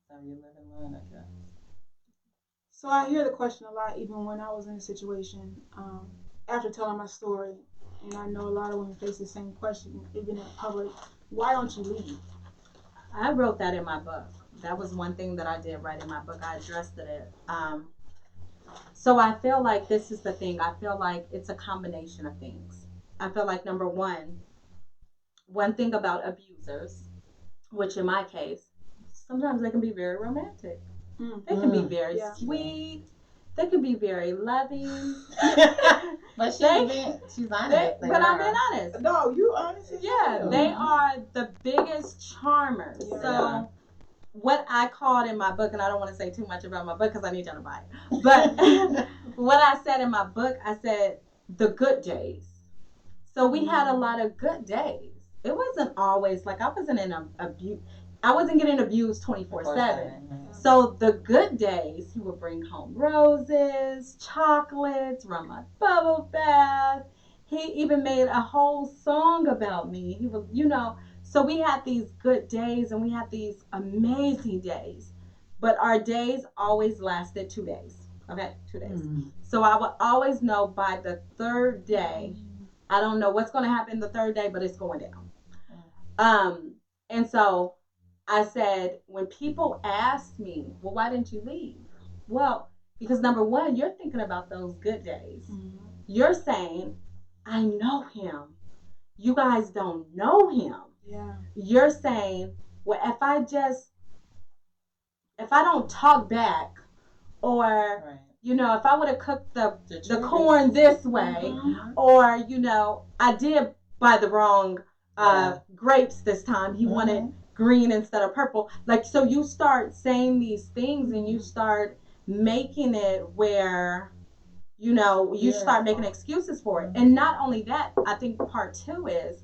So you live and learn, I guess. So I hear the question a lot, even when I was in a situation. After telling my story, and I know a lot of women face the same question, even in public. Why don't you leave? I wrote that in my book. That was one thing that I did write in my book. I addressed it. So I feel like this is the thing. I feel like it's a combination of things. I feel like number one thing about abusers, which in my case, sometimes they can be very romantic. They can be very sweet. They can be very loving. But she's honest. But I'm being honest. No, you honest. Yeah, they are the biggest charmers. Yeah. So what I called in my book, and I don't want to say too much about my book because I need y'all to buy it. But what I said in my book, I said the good days. So we had a lot of good days. It wasn't always like I wasn't in abuse. I wasn't getting abused 24/7. So the good days, he would bring home roses, chocolates, run my bubble bath. He even made a whole song about me. He was, so we had these good days and we had these amazing days. But our days always lasted 2 days. Okay, 2 days. So I would always know by the third day, I don't know what's going to happen the third day, but it's going down. And so I said, when people ask me, well, why didn't you leave? Well, because number one, you're thinking about those good days. You're saying, I know him. You guys don't know him. Yeah. You're saying, well, if I don't talk back, or if I would have cooked the corn this way, or I did buy the wrong grapes this time. He wanted green instead of purple. Like, so you start saying these things and you start making it where you start making excuses for it. And not only that, I think part two is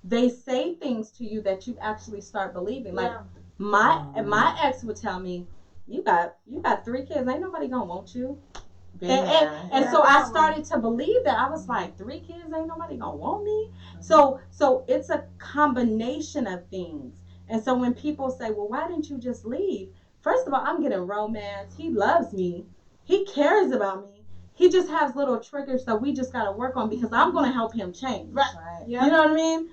they say things to you that you actually start believing. Like my ex would tell me, you got 3 kids, ain't nobody gonna want you. And so I started to believe that. I was like, 3 kids, ain't nobody gonna want me. So it's a combination of things. And so when people say, well, why didn't you just leave? First of all, I'm getting romance. He loves me. He cares about me. He just has little triggers that we just got to work on because I'm going to help him change. Right. You know what I mean?